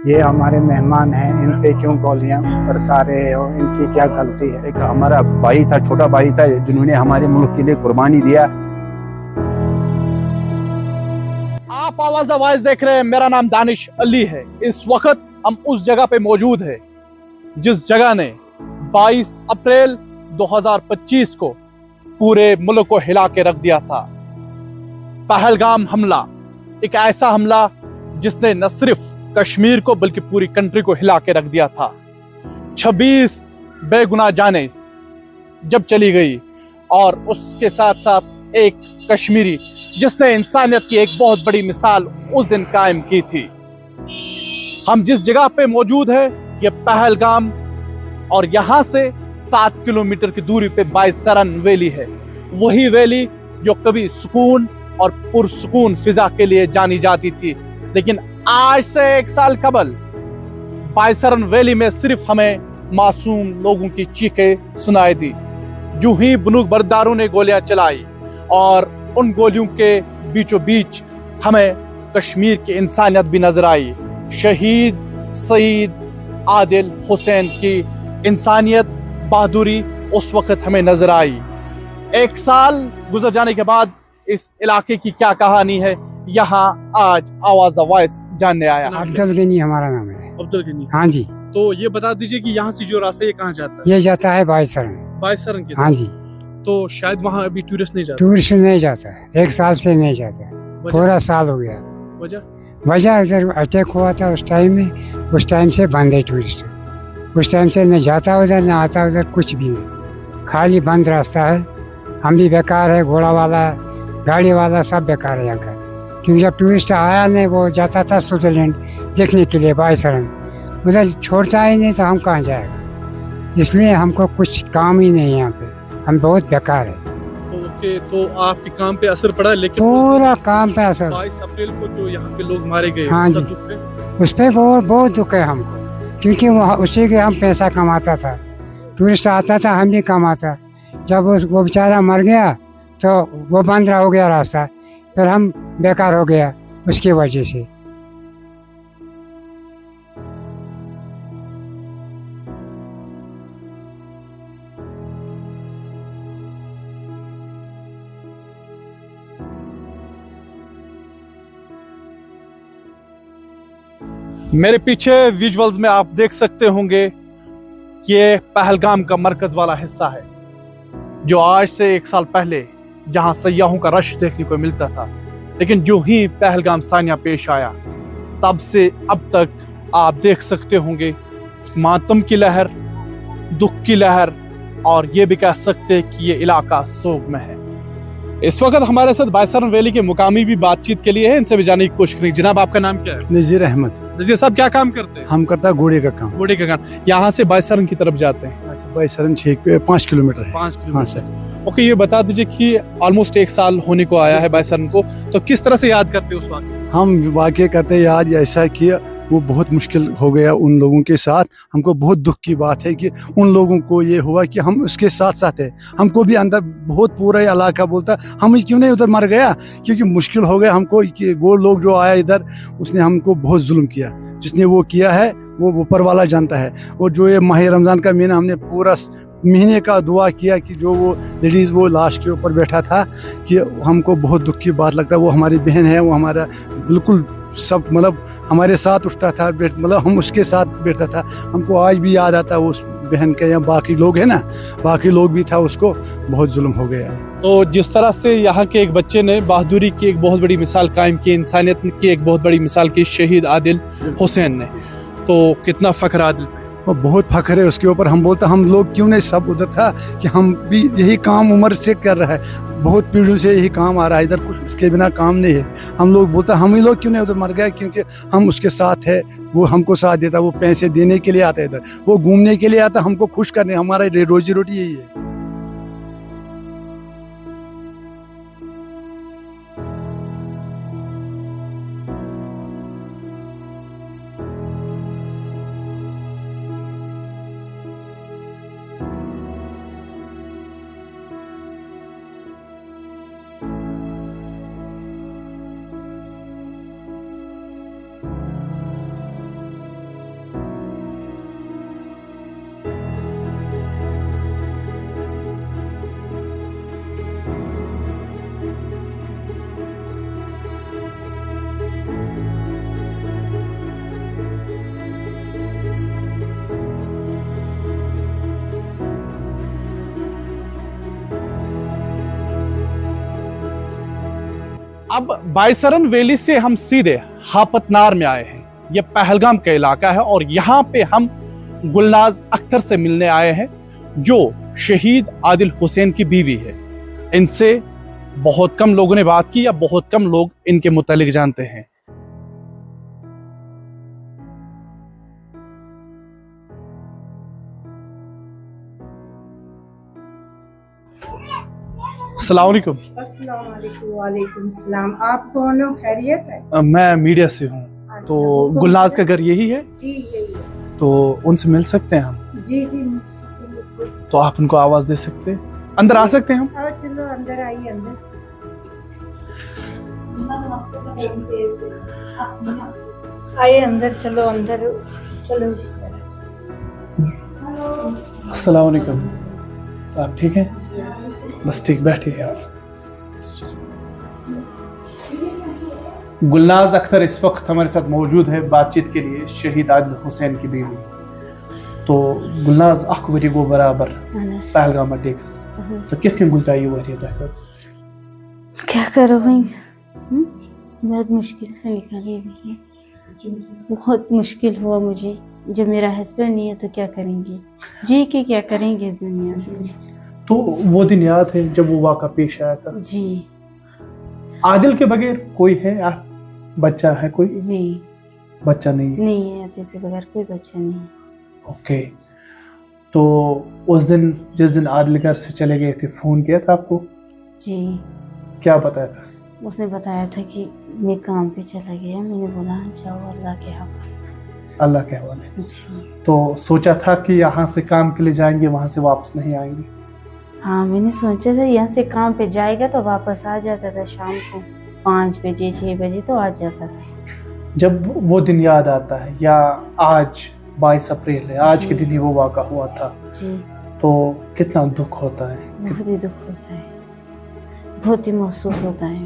ये हमारे मेहमान हैं, इन पे क्यों गोलियां बरसा रहे हो? इनकी क्या गलती है? एक हमारा भाई था, छोटा भाई था, जिन्होंने हमारे मुल्क के लिए कुर्बानी दिया। आप आवाज आवाज देख रहे हैं। मेरा नाम दानिश अली है। इस वक्त हम उस जगह पे मौजूद है जिस जगह ने 22 अप्रैल 2025 को पूरे मुल्क को हिला के रख दिया था। पहलगाम हमला, एक ऐसा हमला जिसने न सिर्फ कश्मीर को बल्कि पूरी कंट्री को हिला के रख दिया था। 26 बेगुनाह जाने जब चली गई और उसके साथ साथ एक कश्मीरी जिसने इंसानियत की एक बहुत बड़ी मिसाल उस दिन कायम की थी। हम जिस जगह पे मौजूद है ये पहलगाम, और यहां से 7 किलोमीटर की दूरी पे बाईसरन वैली है। वही वैली जो कभी सुकून और पुरसुकून फिजा के लिए जानी जाती थी, लेकिन आज से 1 साल कबल बाईसरन वैली में सिर्फ हमें मासूम लोगों की चीखें सुनाई दी। जो ही बंदूक बरदारों ने गोलियां चलाई और उन गोलियों के बीचों बीच हमें कश्मीर की इंसानियत भी नजर आई। शहीद सईद आदिल हुसैन की इंसानियत, बहादुरी उस वक्त हमें नजर आई। 1 साल गुजर जाने के बाद इस इलाके की क्या कहानी है, यहाँ आज आवाज द वॉइस जानने आया। अब्दुल गनी हमारा नाम है। अब्दुल गनी, हाँ जी। तो ये बता दीजिए कि यहाँ से जो रास्ता ये कहाँ जाता है? ये जाता है बाईसरन। बाईसरन की हाँ जी। तो शायद वहाँ अभी टूरिस्ट नहीं जाते। टूरिस्ट नहीं जाता है, 1 साल से नहीं जाता है। वजह? पूरा साल हो गया। वजह इधर अटैक हुआ था उस टाइम में, उस टाइम से बंद है टूरिस्ट। उस टाइम से न जाता उधर, न आता उधर, कुछ भी नहीं, खाली बंद रास्ता है। हम भी बेकार है, घोड़ा वाला गाड़ी वाला सब बेकार है यहाँ का। क्योंकि जब टूरिस्ट आया नहीं, वो जाता था स्विट्जरलैंड देखने के लिए बाईसरन, उधर छोड़ता ही नहीं तो हम कहाँ जाएगा। इसलिए हमको कुछ काम ही नहीं है यहाँ पे, हम बहुत बेकार है। ओके, तो आपके काम पे असर पड़ा, लेकिन पूरा काम पे असर। 22 अप्रैल को जो यहाँ पे लोग मारे गए, हाँ उसका जी। दुख है? उस पर बहुत दुख है हमको, क्योंकि वो उसी के हम पैसा कमाता था। टूरिस्ट आता था, हम भी कमाता। जब वो बेचारा मर गया तो वो बंद हो गया रास्ता, फिर हम बेकार हो गया उसकी वजह से। मेरे पीछे विजुअल्स में आप देख सकते होंगे ये पहलगाम का मरकज वाला हिस्सा है, जो आज से 1 साल पहले जहां सयाहों का रश देखने को मिलता था। लेकिन जो ही पहलगाम सानिया पेश आया, तब से अब तक आप देख सकते होंगे मातम की लहर, दुख की लहर, और ये भी कह सकते हैं कि ये इलाका सोग में है। इस वक्त हमारे साथ बाईसरन वैली के मुकामी भी बातचीत के लिए है, इनसे भी जानने की कोशिश करेंगे। जनाब, आपका नाम क्या है? नजीर अहमद। नजीर साहब, क्या काम करते हैं? हम करता घोड़े का काम। घोड़े का काम। यहाँ से बाईसरन की तरफ जाते हैं? बाईसरन 5 किलोमीटर है। 5 हाँ किलोमीटर। सर। ओके, ये बता दीजिए कि ऑलमोस्ट 1 साल होने को आया है बाईसरन को, तो किस तरह से याद करते हैं उस वक्त? हम वाकई करते याद ऐसा किया, वो बहुत मुश्किल हो गया उन लोगों के साथ। हमको बहुत दुख की बात है कि उन लोगों को ये हुआ कि हम उसके साथ साथ है। हमको भी अंदर बहुत पूरा इलाका बोलता हम क्यों नहीं उधर मर गया, क्योंकि मुश्किल हो गया हमको कि वो लोग जो आया इधर, उसने हमको बहुत जुल्म किया। जिसने वो किया है वो ऊपर वाला जानता है। और जो ये माह रमज़ान का महीना, हमने पूरा महीने का दुआ किया कि जो वो लेडीज़ वो लाश के ऊपर बैठा था, कि हमको बहुत दुख की बात लगता है। वो हमारी बहन है, वो हमारा बिल्कुल सब मतलब हमारे साथ उठता था, मतलब हम उसके साथ बैठता था। हमको आज भी याद आता है उस बहन के, या बाकी लोग हैं ना, बाकी लोग भी था, उसको बहुत जुल्म हो गया है। तो जिस तरह से यहाँ के एक बच्चे ने बहादुरी की एक बहुत बड़ी मिसाल कायम की, इंसानियत की एक बहुत बड़ी मिसाल की, शहीद आदिल हुसैन ने, तो कितना फख्र आदिल पे। और बहुत फख्र है उसके ऊपर। हम बोलते हम लोग क्यों नहीं सब उधर था, कि हम भी यही काम उम्र से कर रहा है, बहुत पीढ़ियों से यही काम आ रहा है, इधर कुछ उसके बिना काम नहीं है। हम लोग बोलते हम ही लोग क्यों नहीं उधर मर गए, क्योंकि हम उसके साथ है, वो हमको साथ देता। वो पैसे देने के लिए आता है इधर, वो घूमने के लिए आता, हमको खुश करने, हमारा रोजी रोटी यही है। अब बायसरन वैली से हम सीधे हापतनार में आए हैं। ये पहलगाम का इलाका है और यहाँ पे हम गुलनाज अख्तर से मिलने आए हैं, जो शहीद आदिल हुसैन की बीवी है। इनसे बहुत कम लोगों ने बात की या बहुत कम लोग इनके मुतालिक जानते हैं। अस्सलाम वालेकुम। अस्सलाम वालेकुम। वालेकुम सलाम। आप कौन हो? खैरियत है? मैं मीडिया से हूँ। अच्छा, तो हुक्म गुलनाज का करें। घर यही है, जी यही है। तो उनसे मिल सकते हैं हम? जी जी बिल्कुल। तो आप उनको आवाज दे सकते हैं, अंदर आ सकते हैं हम? हाँ चलो अंदर आइए अंदर। आइए अंदर, चलो अंदर चलो। अस्सलाम वालेकुम। तो आप ठीक हैं? बस ठीक, बैठिए आप। गुलनाज अख्तर इस वक्त हमारे साथ मौजूद है बातचीत के लिए, शहीद आदिल हुसैन की बीवी। तो गुलनाज अख वरी गो बराबर पहलगाम टेक्स, तो कितने गुजरा ये वरी तक? क्या करो भाई, बहुत मुश्किल से निकाली भी है। बहुत मुश्किल हुआ मुझे। जब मेरा हस्बैंड नहीं है तो क्या करेंगे, जी के क्या करेंगे इस दुनिया में। तो वो दिन याद है जब वो वाक़ा पेश आया था? जी। आदिल के बगैर कोई है? आप बच्चा है कोई? नहीं, बच्चा नहीं है। नहीं है, आदिल के बगैर कोई बच्चा नहीं है। ओके। तो उस दिन जिस दिन आदिल घर से चले गए थे, फोन किया था आपको? जी। क्या बताया था? उसने बताया था कि मैं काम पे चला गया। मैंने बोला हाँ जाओ, अल्लाह के हवाले। अल्लाह के हवाले। जी। तो सोचा था कि यहाँ से काम के लिए जाएंगे, वहां से वापस नहीं आएंगे? हाँ मैंने सोचा था यहाँ से काम पे जाएगा तो वापस आ जाता था, शाम को 5 बजे 6 बजे तो आ जाता था। जब वो दिन याद आता है, या आज 22 अप्रैल है, आज के दिन ही वो वाक़ा हुआ था, जी, तो कितना दुख होता है? बहुत ही दुख होता है, बहुत ही महसूस होता है।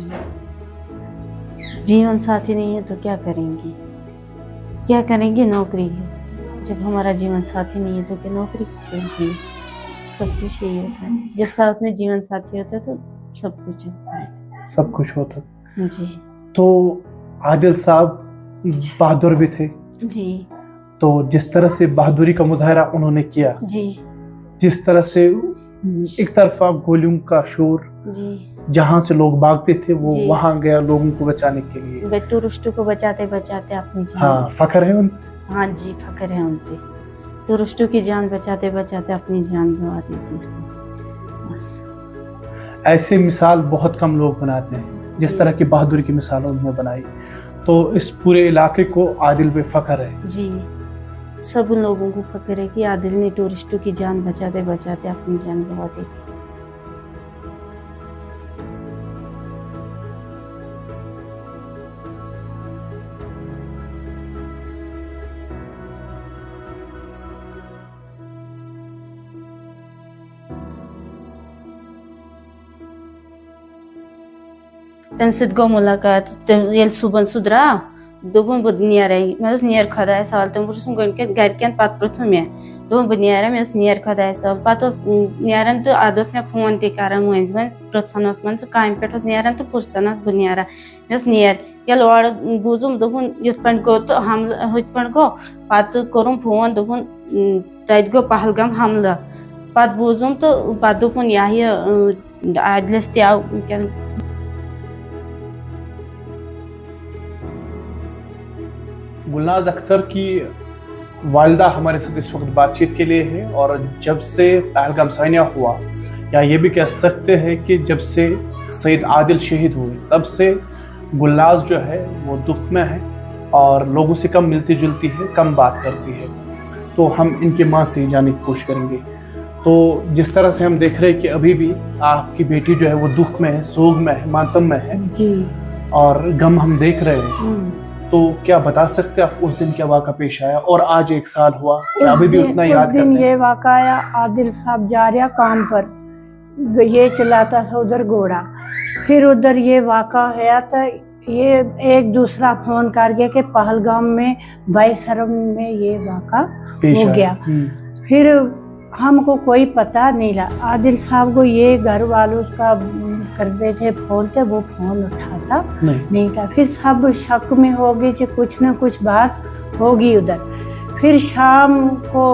जीवन साथी नहीं है तो क्या करेंगे, क्या करेंगे? नौकरी। जब हमारा जीवन साथी नहीं है तो क्या नौकरी करेंगे? सब कुछ यही होता है। जब साथ में जीवन साथी होता है तो सब कुछ होता है। सब कुछ होता। जी। तो आदिल साहब बहादुर भी थे, जी। तो जिस तरह से बहादुरी का मुजाहरा उन्होंने किया, जी। जिस तरह से एक तरफा गोलियों का शोर, जी। जहां से लोग भागते थे वो जी। वहां गया लोगों को बचाने के लिए। बेटू रुष्टू को बचाते बचाते अपनी जान। हाँ, फख्र है उन। हाँ जी, फख्र है उन पे। तो रुष्टू की जान बचाते बचाते अपनी जान गंवा दी थी उसने। बस ऐसे मिसाल बहुत कम लोग बनाते हैं, जिस तरह की बहादुरी की मिसाल उन्होंने बनाई। तो इस पूरे इलाके को आदिल पे फख्र है। जी, सब लोगों को फख्र है कि आदिल ने टूरिस्टों की जान बचाते बचाते अपनी जान गंवा दी थी। तम सत गो मुलाकात येल सुबन सुधरा दोपन बह नेरे मे नेर खुदा सवाल तम पुम गरकन पे पृथु मे दोपन बह नेर मे नेर खुदा सवाल पे नेरान तो अद मे फोन तक मज मज पृथन मन सह काम पे नेरान तो पुरसन बह नेरा मे नेर ये और बूजुम दोपन युथ पे गो तो हमल हुथ पे गो पे कोरुम फोन दोपन तत गो पहलगाम हमला पे बूजुम तो पे दोपन यह आदिलस तव गुलनाज अख्तर की वालिदा हमारे साथ इस वक्त बातचीत के लिए है। और जब से पहलगाम सानिया हुआ, या ये भी कह सकते हैं कि जब से सईद आदिल शहीद हुए, तब से गुलनाज जो है वो दुख में है और लोगों से कम मिलती जुलती है, कम बात करती है। तो हम इनकी माँ से जाने की कोशिश करेंगे। तो जिस तरह से हम देख रहे हैं कि अभी भी आपकी बेटी जो है वो दुख में है, सोग में है, मातम में है जी, और गम हम देख रहे हैं। तो क्या बता सकते हैं आप उस दिन क्या वाक़ा पेश आया और आज 1 साल हुआ, क्या अभी भी उतना याद करते हैं? ये वाक़ा आया, आदिल साहब जा रहा काम पर, ये चलाता था उधर घोड़ा, फिर उधर ये वाक़ा है तो ये एक दूसरा फोन कर गया कि पहलगाम में बाईसरम में ये वाक़ा हो गया। फिर हमको कोई पता नहीं लगा। आदिल साहब को ये घर वालों का करते थे फोन, थे वो फोन उठाता नहीं था। फिर सब शक में हो गई कि कुछ ना कुछ बात होगी उधर। फिर शाम को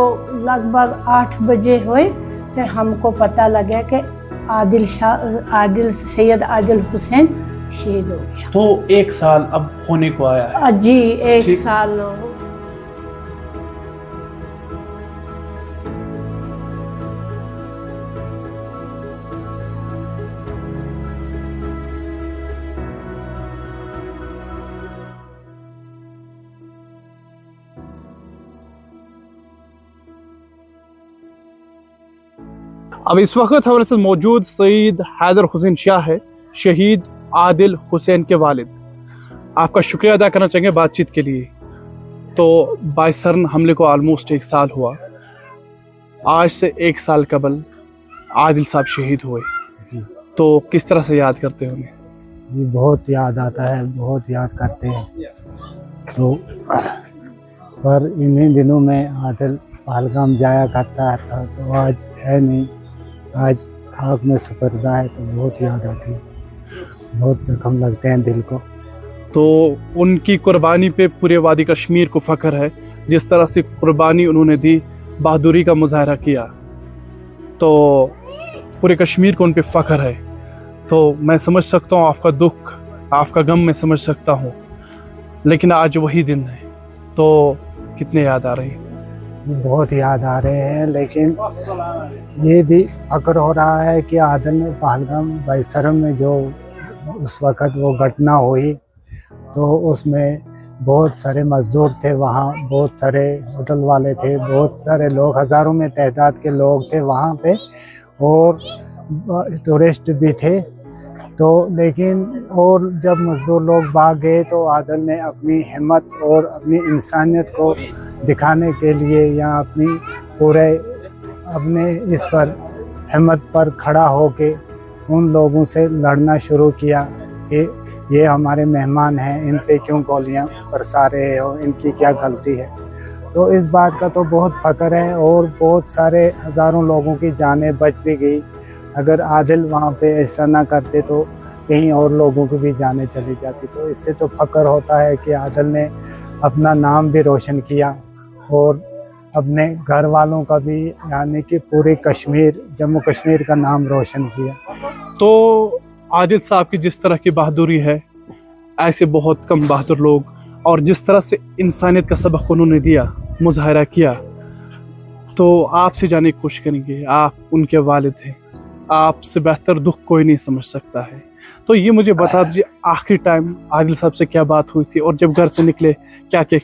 लगभग 8 बजे हुए तो हमको पता लगा कि सैयद आदिल हुसैन शहीद हो गया। तो 1 साल अब होने को आया है। जी 1 साल हो। अब इस वक्त हमारे साथ मौजूद सईद हैदर हुसैन शाह है, शहीद आदिल हुसैन के वालिद। आपका शुक्रिया अदा करना चाहेंगे बातचीत के लिए। तो बाइसरन हमले को ऑलमोस्ट 1 साल हुआ। आज से 1 साल कबल आदिल साहब शहीद हुए, तो किस तरह से याद करते होंगे? ये बहुत याद आता है, बहुत याद करते हैं। तो पर इन्हीं दिनों में आदिल पहलगाम जाया करता था, तो आज है नहीं, आज खाक में सुपर्दा है, तो बहुत याद आती है, बहुत जख्म लगते हैं दिल को। तो उनकी कुर्बानी पे पूरे वादी कश्मीर को फ़ख्र है। जिस तरह से कुर्बानी उन्होंने दी, बहादुरी का मुजाहरा किया, तो पूरे कश्मीर को उन पे फ़ख्र है। तो मैं समझ सकता हूँ आपका दुख, आपका गम मैं समझ सकता हूँ, लेकिन आज वही दिन है, तो कितने याद आ रही है? बहुत याद आ रहे हैं, लेकिन ये भी फख्र हो रहा है कि आदिल ने पहलगाम बाइसरन में जो उस वक़्त वो घटना हुई, तो उसमें बहुत सारे मज़दूर थे वहाँ, बहुत सारे होटल वाले थे, बहुत सारे लोग, हज़ारों में तादाद के लोग थे वहाँ पे, और टूरिस्ट भी थे। तो लेकिन और जब मज़दूर लोग भाग गए, तो आदिल ने अपनी हिम्मत और अपनी इंसानियत को दिखाने के लिए, या अपनी पूरे अपने इस पर हिम्मत पर खड़ा होके उन लोगों से लड़ना शुरू किया कि ये हमारे मेहमान हैं, इन पे क्यों गोलियां बरसा रहे हो, इनकी क्या गलती है। तो इस बात का तो बहुत फ़ख्र है, और बहुत सारे हज़ारों लोगों की जानें बच भी गई। अगर आदिल वहाँ पे ऐसा ना करते तो कहीं और लोगों की भी जानें चली जाती। तो इससे तो फ़ख्र होता है कि आदिल ने अपना नाम भी रोशन किया, और अपने घर वालों का भी, यानी कि पूरे कश्मीर, जम्मू कश्मीर का नाम रोशन किया। तो आदिल साहब की जिस तरह की बहादुरी है, ऐसे बहुत कम बहादुर लोग, और जिस तरह से इंसानियत का सबक उन्होंने दिया, मुजाहरा किया, तो आपसे जानने की कोशिश करेंगे। आप उनके वालिद हैं, आपसे बेहतर दुख कोई नहीं समझ सकता है। तो ये मुझे बता दीजिए, आखिरी टाइम आदिल साहब से क्या बात हुई थी, और जब घर से निकले क्या क्या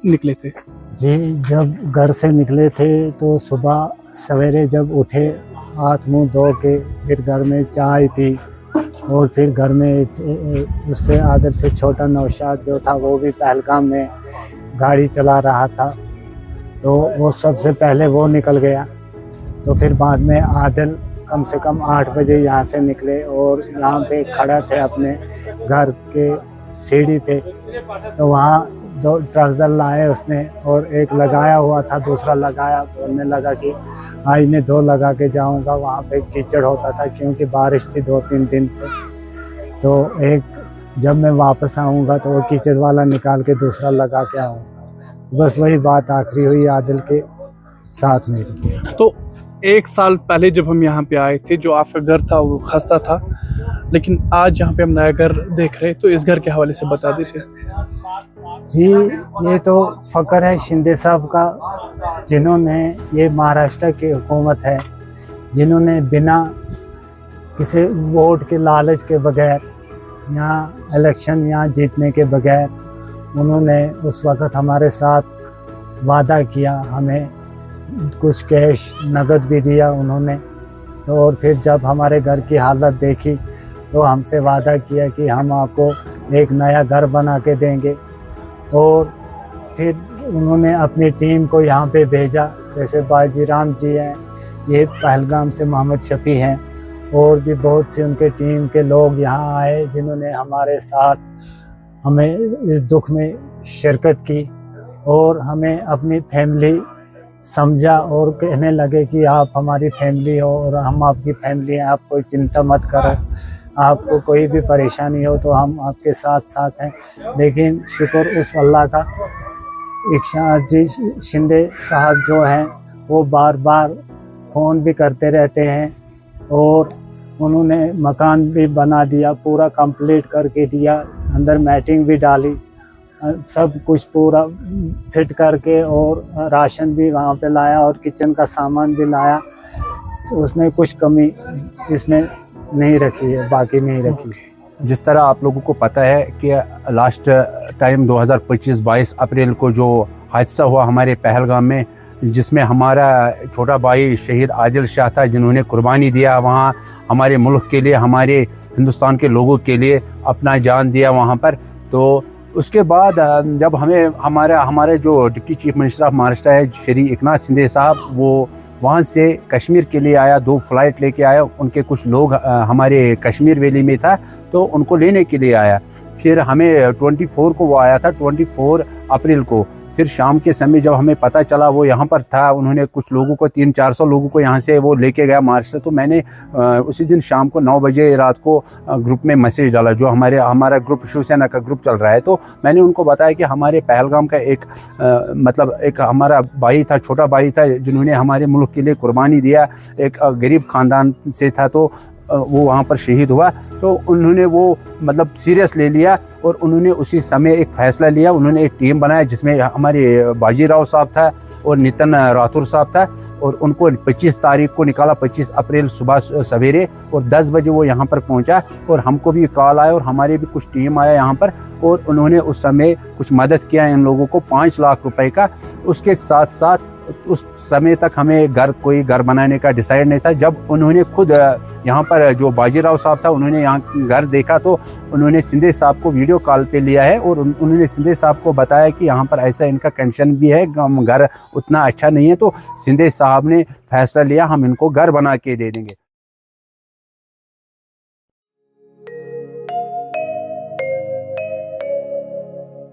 निकले थे? जी, जब घर से निकले थे तो सुबह सवेरे जब उठे, हाथ मुंह धो के फिर घर में चाय पी, और फिर घर में उससे आदिल से छोटा नौशाद जो था वो भी पहलगाम में गाड़ी चला रहा था, तो वो सबसे पहले वो निकल गया। तो फिर बाद में आदिल कम से कम 8 बजे यहाँ से निकले, और यहाँ पे खड़ा थे अपने घर के सीढ़ी पे। तो वहाँ 2 ट्रक लाए उसने, और एक लगाया हुआ था, दूसरा लगाया, बोलने लगा कि आज मैं 2 लगा के जाऊँगा। वहाँ पे कीचड़ होता था क्योंकि बारिश थी 2-3 दिन से। तो एक जब मैं वापस आऊँगा तो वो कीचड़ वाला निकाल के दूसरा लगा के आऊँगा। बस वही बात आखिरी हुई आदिल के साथ मेरी। तो 1 साल पहले जब हम यहाँ पे आए थे, जो आपका घर था वो खस्ता था, लेकिन आज यहाँ पे हम नया घर देख रहे हैं, तो इस घर के हवाले से बता दीजिए। जी, ये तो फ़ख्र है शिंदे साहब का, जिन्होंने, ये महाराष्ट्र की हुकूमत है, जिन्होंने बिना किसी वोट के लालच के बगैर, यहाँ इलेक्शन यहाँ जीतने के बगैर, उन्होंने उस वक़्त हमारे साथ वादा किया, हमें कुछ कैश नगद भी दिया उन्होंने। तो और फिर जब हमारे घर की हालत देखी तो हमसे वादा किया कि हम आपको एक नया घर बना के देंगे। और फिर उन्होंने अपनी टीम को यहाँ पे भेजा, जैसे बाजीराम जी हैं, ये पहलगाम से मोहम्मद शफ़ी हैं, और भी बहुत से उनके टीम के लोग यहाँ आए, जिन्होंने हमारे साथ हमें इस दुख में शिरकत की, और हमें अपनी फैमिली समझा और कहने लगे कि आप हमारी फैमिली हो और हम आपकी फैमिली हैं, आप कोई चिंता मत करो, आपको कोई भी परेशानी हो तो हम आपके साथ साथ हैं। लेकिन शुक्र उस अल्लाह का, इरशाद जी शिंदे साहब जो हैं वो बार बार फ़ोन भी करते रहते हैं और उन्होंने मकान भी बना दिया, पूरा कंप्लीट करके दिया, अंदर मैटिंग भी डाली, सब कुछ पूरा फिट करके और राशन भी वहाँ पे लाया और किचन का सामान भी लाया। उसने कुछ कमी इसमें नहीं रखी है, बाकी नहीं रखी। जिस तरह आप लोगों को पता है कि लास्ट टाइम 2025-22 अप्रैल को जो हादसा हुआ हमारे पहलगाम में, जिसमें हमारा छोटा भाई शहीद आदिल शाह था, जिन्होंने कुर्बानी दिया वहाँ हमारे मुल्क के लिए, हमारे हिंदुस्तान के लोगों के लिए अपना जान दिया वहाँ पर। तो उसके बाद जब हमारे जो deputy chief minister of Maharashtra है श्री एकनाथ शिंदे साहब, वो वहाँ से कश्मीर के लिए आया, 2 फ्लाइट लेके आया। उनके कुछ लोग हमारे कश्मीर वैली में था तो उनको लेने के लिए आया। फिर हमें 24 को वो आया था, 24 अप्रैल को। फिर शाम के समय जब हमें पता चला वो यहाँ पर था, उन्होंने कुछ लोगों को 300-400 लोगों को यहाँ से वो लेके गया महाराष्ट्र। तो मैंने उसी दिन शाम को 9 बजे रात को ग्रुप में मैसेज डाला, जो हमारा ग्रुप शिवसेना का ग्रुप चल रहा है। तो मैंने उनको बताया कि हमारे पहलगाम का एक हमारा भाई था, छोटा भाई था, जिन्होंने हमारे मुल्क के लिए कुर्बानी दिया, एक गरीब ख़ानदान से था, तो वो वहाँ पर शहीद हुआ। तो उन्होंने वो सीरियस ले लिया और उन्होंने उसी समय एक फ़ैसला लिया। उन्होंने एक टीम बनाया जिसमें हमारे बाजीराव साहब था और नितिन राठौर साहब था, और उनको 25 तारीख को निकाला, 25 अप्रैल सुबह सवेरे, और 10 बजे वो यहाँ पर पहुँचा। और हमको भी कॉल आया और हमारे भी कुछ टीम आया यहाँ पर, और उन्होंने उस समय कुछ मदद किया इन लोगों को 5 लाख रुपए का। उसके साथ साथ उस समय तक हमें कोई घर बनाने का डिसाइड नहीं था। जब उन्होंने खुद यहाँ पर जो बाजीराव साहब था, उन्होंने यहाँ घर देखा तो उन्होंने शिंदे साहब को वीडियो कॉल पे लिया है और उन्होंने शिंदे साहब को बताया कि यहाँ पर ऐसा इनका कंडीशन भी है, घर उतना अच्छा नहीं है। तो शिंदे साहब ने फैसला लिया, हम इनको घर बना के दे देंगे।